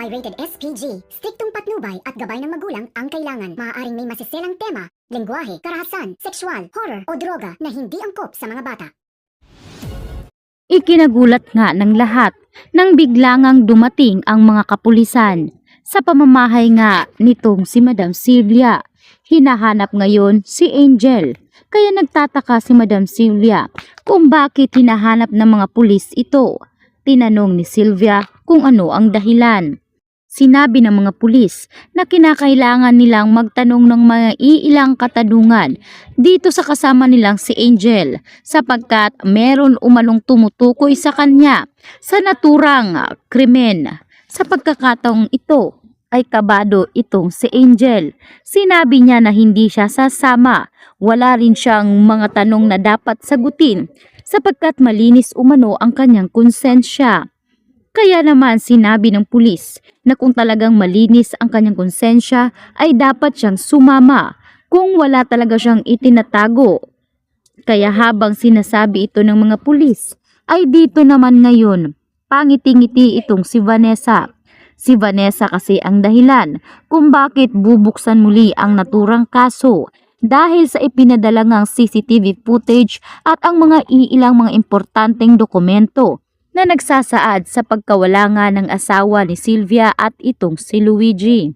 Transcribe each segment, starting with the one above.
ay rated SPG. Striktong patnubay at gabay ng magulang ang kailangan. Maaaring may masiselang tema, lengguwahe, karahasan, sexual, horror o droga na hindi angkop sa mga bata. Ikinagulat nga ng lahat nang biglangang dumating ang mga kapulisan. Sa pamamahay nga nitong si Madam Sylvia, hinahanap ngayon si Angel. Kaya nagtataka si Madam Sylvia kung bakit hinahanap ng mga pulis ito. Tinanong ni Sylvia kung ano ang dahilan. Sinabi ng mga pulis na kinakailangan nilang magtanong ng mga iilang katanungan dito sa kasama nilang si Angel sapagkat meron umanong tumutukoy sa kanya sa naturang krimen. Sa pagkakataong ito ay kabado itong si Angel. Sinabi niya na hindi siya sasama. Wala rin siyang mga tanong na dapat sagutin sapagkat malinis umano ang kanyang konsensya. Kaya naman sinabi ng pulis na kung talagang malinis ang kanyang konsensya ay dapat siyang sumama kung wala talaga siyang itinatago. Kaya habang sinasabi ito ng mga pulis ay dito naman ngayon pangiti-ngiti itong si Vanessa. Si Vanessa kasi ang dahilan kung bakit bubuksan muli ang naturang kaso dahil sa ipinadala ngang CCTV footage at ang mga iilang mga importanteng dokumento na nagsasaad sa pagkawala nga ng asawa ni Sylvia at itong si Luigi.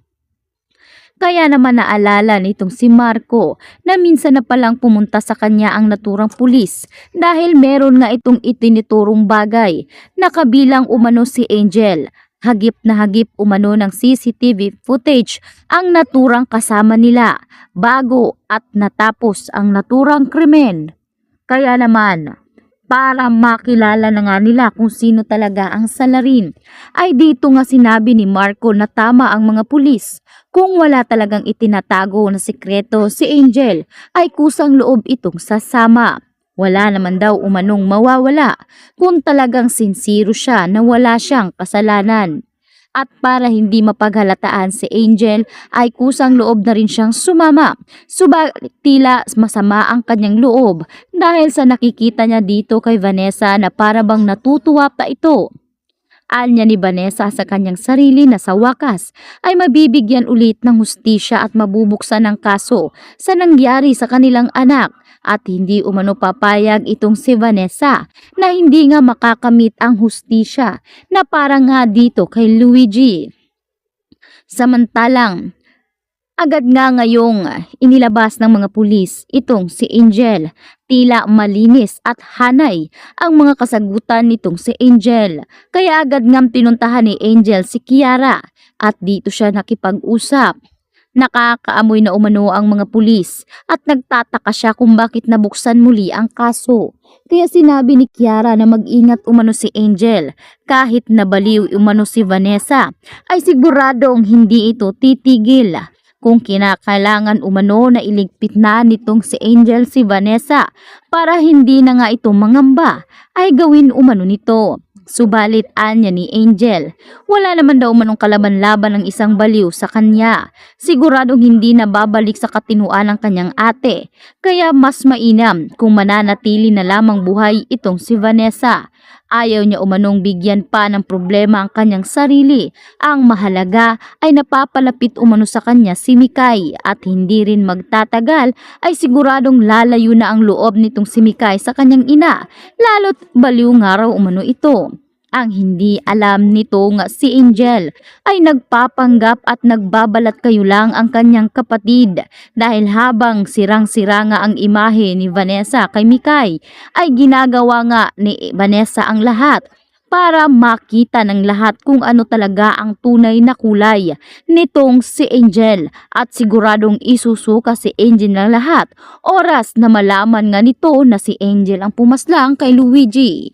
Kaya naman naalala nitong si Marco na minsan na palang pumunta sa kanya ang naturang pulis dahil meron nga itong itiniturong bagay na kabilang umano si Angel. Hagip na hagip umano ng CCTV footage ang naturang kasama nila bago at natapos ang naturang krimen. Kaya naman, para makilala na nga nila kung sino talaga ang salarin, ay dito nga sinabi ni Marco na tama ang mga pulis. Kung wala talagang itinatago na sikreto si Angel, ay kusang loob itong sasama. Wala naman daw umanong mawawala kung talagang sincero siya na wala siyang kasalanan. At para hindi mapaghalataan si Angel ay kusang loob na rin siyang sumama. Subalit tila masama ang kanyang loob dahil sa nakikita niya dito kay Vanessa na para bang natutuwa pa ito. Anya ni Vanessa sa kanyang sarili na sa wakas ay mabibigyan ulit ng hustisya at mabubuksan ng kaso sa nangyari sa kanilang anak. At hindi umano papayag itong si Vanessa na hindi nga makakamit ang hustisya na parang nga dito kay Luigi. Samantalang, agad nga ngayong inilabas ng mga pulis itong si Angel. Tila malinis at hanay ang mga kasagutan nitong si Angel. Kaya agad nga pinuntahan ni Angel si Kiara at dito siya nakipag-usap. Nakakaamoy na umano ang mga pulis at nagtataka siya kung bakit nabuksan muli ang kaso. Kaya sinabi ni Kiara na mag-ingat umano si Angel. Kahit nabaliw umano si Vanessa, ay siguradong hindi ito titigil. Kung kinakailangan umano na iligpit na nitong si Angel si Vanessa para hindi na nga ito mangamba, ay gawin umano nito. Subalit anya ni Angel, wala naman daw manong kalaban-laban ng isang baliw sa kanya. Siguradong hindi na babalik sa katinuan ng kanyang ate. Kaya mas mainam kung mananatili na lamang buhay itong si Vanessa. Ayaw niya umanong bigyan pa ng problema ang kanyang sarili. Ang mahalaga ay napapalapit umano sa kanya si Mikay at hindi rin magtatagal ay siguradong lalayo na ang loob nitong si Mikay sa kanyang ina. Lalo't baliw nga raw umano ito. Ang hindi alam nito nga si Angel ay nagpapanggap at nagbabalat kayo lang ang kanyang kapatid dahil habang sirang-sira nga ang imahe ni Vanessa kay Mikay ay ginagawa nga ni Vanessa ang lahat para makita ng lahat kung ano talaga ang tunay na kulay nitong si Angel at siguradong isusuka si Angel ng lahat oras na malaman nga nito na si Angel ang pumaslang kay Luigi.